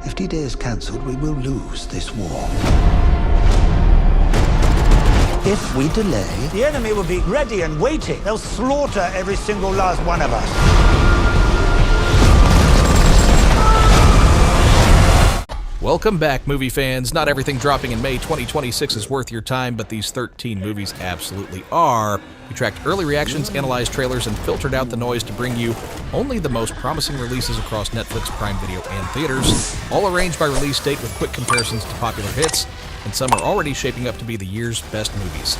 If D-Day is cancelled, we will lose this war. If we delay, The enemy will be ready and waiting. They'll slaughter every single last one of us. Welcome back, movie fans. Not everything dropping in May 2026 is worth your time, but these 13 movies absolutely are. We tracked early reactions, analyzed trailers, and filtered out the noise to bring you only the most promising releases across Netflix, Prime Video, and theaters, all arranged by release date with quick comparisons to popular hits, and some are already shaping up to be the year's best movies.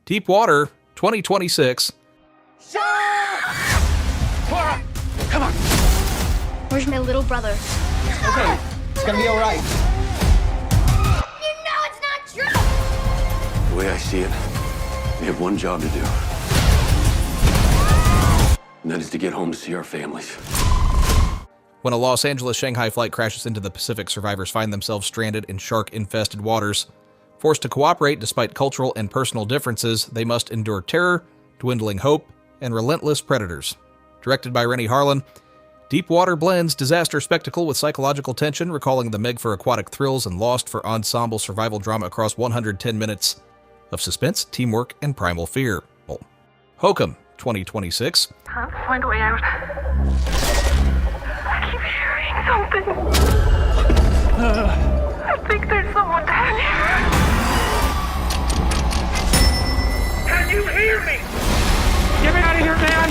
Deep Water 2026. Come on. Where's my little brother? Okay, it's gonna be all right. You know it's not true! The way I see it, we have one job to do. And that is to get home to see our families. When a Los Angeles-Shanghai flight crashes into the Pacific, survivors find themselves stranded in shark-infested waters. Forced to cooperate despite cultural and personal differences, they must endure terror, dwindling hope, and relentless predators. Directed by Rennie Harlan, Deep Water blends disaster spectacle with psychological tension, recalling The Meg for aquatic thrills and Lost for ensemble survival drama across 110 minutes of suspense, teamwork, and primal fear. HOKUM 2026. Can't find a way out. I keep hearing something. I think there's someone down here. Can you hear me? Get me out of here, man!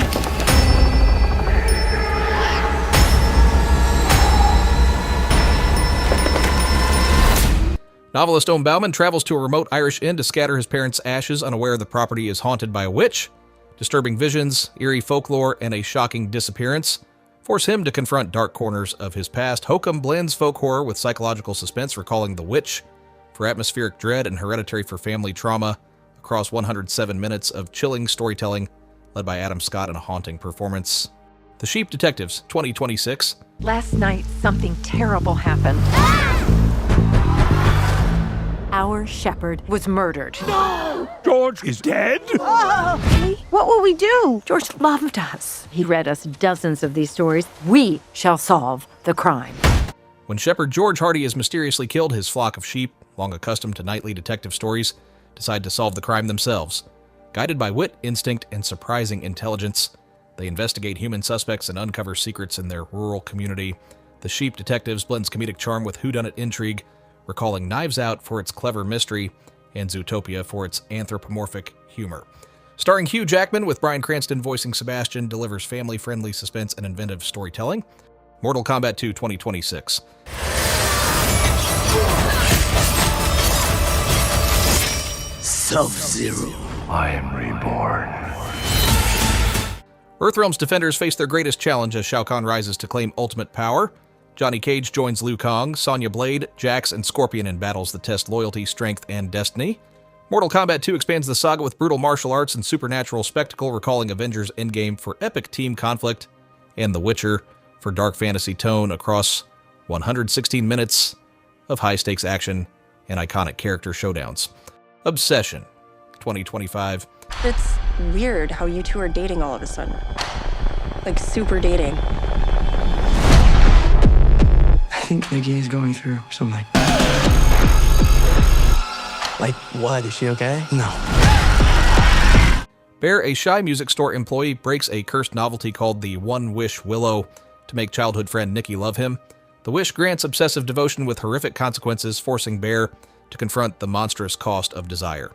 Novelist Owen Bauman travels to a remote Irish inn to scatter his parents' ashes, unaware the property is haunted by a witch. Disturbing visions, eerie folklore, and a shocking disappearance force him to confront dark corners of his past. HOKUM blends folk horror with psychological suspense, recalling The Witch for atmospheric dread and Hereditary for family trauma across 107 minutes of chilling storytelling led by Adam Scott in a haunting performance. The Sheep Detectives 2026. Last night, something terrible happened. Our shepherd was murdered. George is dead? What will we do? George loved us. He read us dozens of these stories. We shall solve the crime. When shepherd George Hardy is mysteriously killed, his flock of sheep, long accustomed to nightly detective stories, decide to solve the crime themselves. Guided by wit, instinct, and surprising intelligence, they investigate human suspects and uncover secrets in their rural community. The Sheep Detectives blends comedic charm with whodunit intrigue, recalling Knives Out for its clever mystery and Zootopia for its anthropomorphic humor. Starring Hugh Jackman with Bryan Cranston voicing Sebastian, delivers family-friendly suspense and inventive storytelling. Mortal Kombat 2 2026. Sub-Zero. I am reborn. Earthrealm's defenders face their greatest challenge as Shao Kahn rises to claim ultimate power. Johnny Cage joins Liu Kang, Sonya Blade, Jax, and Scorpion in battles that test loyalty, strength, and destiny. Mortal Kombat 2 expands the saga with brutal martial arts and supernatural spectacle, recalling Avengers Endgame for epic team conflict, and The Witcher for dark fantasy tone across 116 minutes of high-stakes action and iconic character showdowns. Obsession 2025. It's weird how you two are dating all of a sudden. Like, super dating. I think Nikki is going through something. Like what? Is she okay? No. Bear, a shy music store employee, breaks a cursed novelty called the One Wish Willow to make childhood friend Nikki love him. The wish grants obsessive devotion with horrific consequences, forcing Bear to confront the monstrous cost of desire.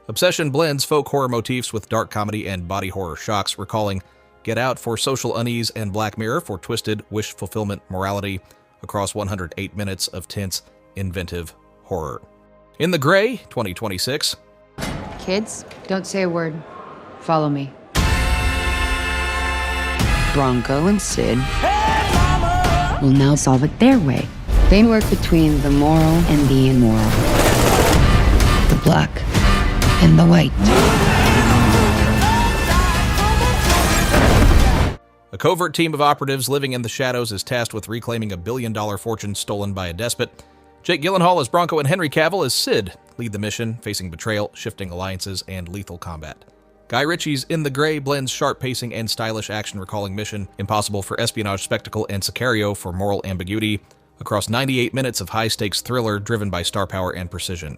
Obsession blends folk horror motifs with dark comedy and body horror shocks, recalling Get Out for social unease and Black Mirror for twisted wish fulfillment morality across 108 minutes of tense, inventive horror. In the Gray 2026. Kids, don't say a word. Follow me. Bronco and Sid will now solve it their way. They work between the moral and the immoral. The black and the white. A covert team of operatives living in the shadows is tasked with reclaiming a billion-dollar fortune stolen by a despot. Jake Gyllenhaal as Bronco and Henry Cavill as Sid lead the mission, facing betrayal, shifting alliances, and lethal combat. Guy Ritchie's In the Gray blends sharp pacing and stylish action, recalling Mission Impossible for espionage spectacle and Sicario for moral ambiguity, across 98 minutes of high-stakes thriller driven by star power and precision.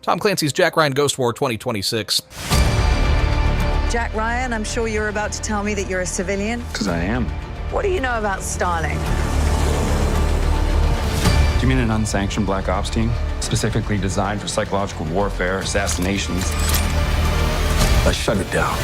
Tom Clancy's Jack Ryan Ghost War 2026. Jack Ryan, I'm sure you're about to tell me that you're a civilian. Because I am. What do you know about Starling? Do you mean an unsanctioned black ops team? Specifically designed for psychological warfare, assassinations? I shut it down.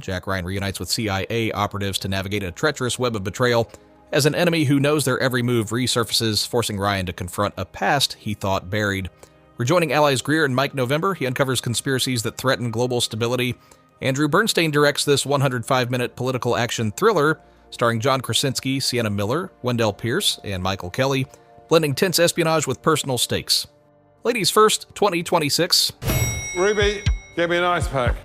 Jack Ryan reunites with CIA operatives to navigate a treacherous web of betrayal as an enemy who knows their every move resurfaces, forcing Ryan to confront a past he thought buried. Rejoining allies Greer and Mike November, he uncovers conspiracies that threaten global stability. Andrew Bernstein directs this 105-minute political action thriller, starring John Krasinski, Sienna Miller, Wendell Pierce, and Michael Kelly, blending tense espionage with personal stakes. Ladies First 2026. Ruby, get me an ice pack.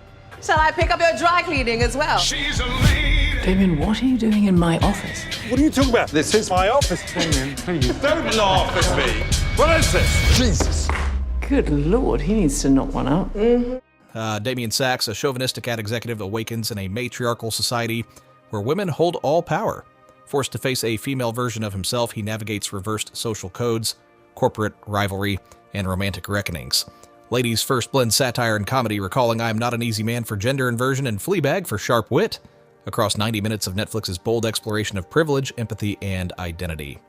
Shall I pick up your dry cleaning as well? She's a lady. Damien, what are you doing in my office? What are you talking about? This is my office. Damien, please. Don't laugh at me. What is this? Jesus. Good Lord, he needs to knock one out. Damien Sachs, a chauvinistic ad executive, awakens in a matriarchal society where women hold all power. Forced to face a female version of himself, he navigates reversed social codes, corporate rivalry, and romantic reckonings. Ladies First blends satire and comedy, recalling I Am Not an Easy Man for gender inversion and Fleabag for sharp wit, across 90 minutes of Netflix's bold exploration of privilege, empathy, and identity.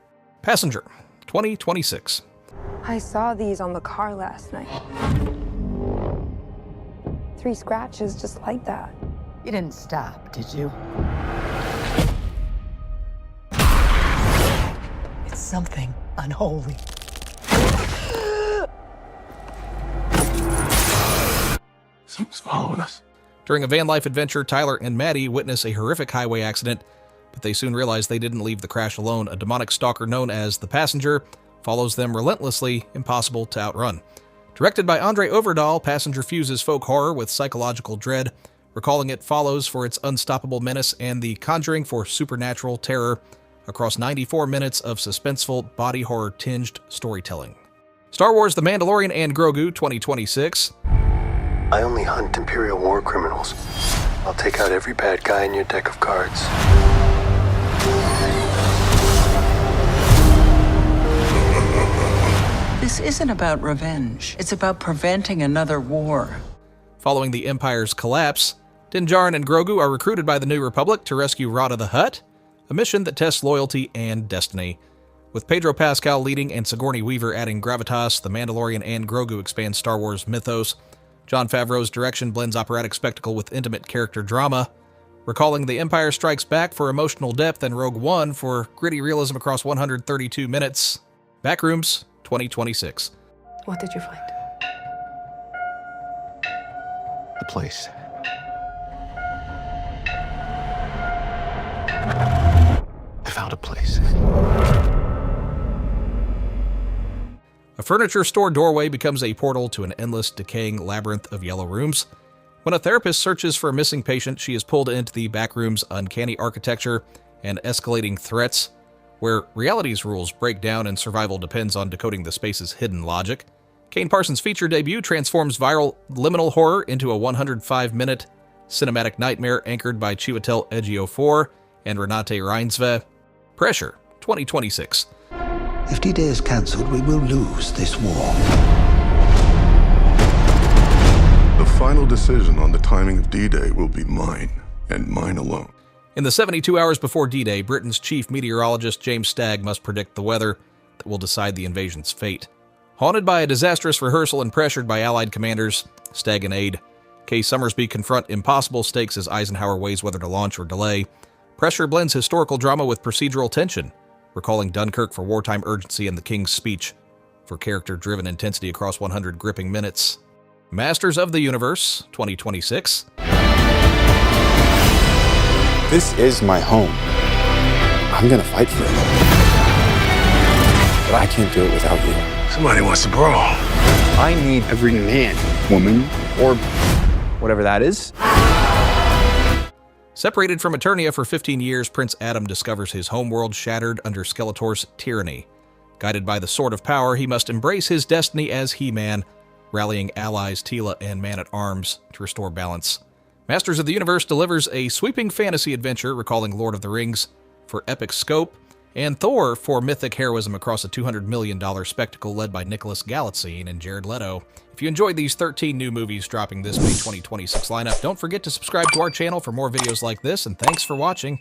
Passenger 2026. I saw these on the car last night. 3 scratches just like that. You didn't stop, did you? It's something unholy. Something's following us. During a van life adventure, Tyler and Maddie witness a horrific highway accident, but they soon realize they didn't leave the crash alone. A demonic stalker known as the Passenger follows them relentlessly, impossible to outrun. Directed by Andre Overdahl, Passenger fuses folk horror with psychological dread, recalling It Follows for its unstoppable menace and The Conjuring for supernatural terror, across 94 minutes of suspenseful, body horror-tinged storytelling. Star Wars The Mandalorian and Grogu 2026. I only hunt Imperial war criminals. I'll take out every bad guy in your deck of cards. This isn't about revenge. It's about preventing another war. Following the Empire's collapse, Din Djarin and Grogu are recruited by the New Republic to rescue Rada the Hutt, a mission that tests loyalty and destiny. With Pedro Pascal leading and Sigourney Weaver adding gravitas, The Mandalorian and Grogu expand Star Wars mythos. Jon Favreau's direction blends operatic spectacle with intimate character drama, recalling The Empire Strikes Back for emotional depth and Rogue One for gritty realism across 132 minutes. Backrooms 2026. What did you find? The place. I found a place. A furniture store doorway becomes a portal to an endless, decaying labyrinth of yellow rooms. When a therapist searches for a missing patient, she is pulled into the Backrooms' uncanny architecture and escalating threats, where reality's rules break down and survival depends on decoding the space's hidden logic. Kane Parsons' feature debut transforms viral liminal horror into a 105-minute cinematic nightmare anchored by Chiwetel Ejiofor and Renate Reinsve. Pressure 2026. If D-Day is cancelled, we will lose this war. The final decision on the timing of D-Day will be mine, and mine alone. In the 72 hours before D-Day, Britain's chief meteorologist James Stagg must predict the weather that will decide the invasion's fate. Haunted by a disastrous rehearsal and pressured by Allied commanders, Stagg and aide, Kay Summersby confront impossible stakes as Eisenhower weighs whether to launch or delay. Pressure blends historical drama with procedural tension, recalling Dunkirk for wartime urgency and The King's Speech for character-driven intensity across 100 gripping minutes. Masters of the Universe 2026. This is my home. I'm gonna fight for it. But I can't do it without you. Somebody wants to brawl. I need every man, woman, or whatever that is. Separated from Eternia for 15 years, Prince Adam discovers his homeworld shattered under Skeletor's tyranny. Guided by the Sword of Power, he must embrace his destiny as He-Man, rallying allies Tila and Man-at-Arms to restore balance. Masters of the Universe delivers a sweeping fantasy adventure recalling Lord of the Rings for epic scope, and Thor for mythic heroism across a $200 million spectacle led by Nicholas Galitzine and Jared Leto. If you enjoyed these 13 new movies dropping this May 2026 lineup, don't forget to subscribe to our channel for more videos like this, and thanks for watching.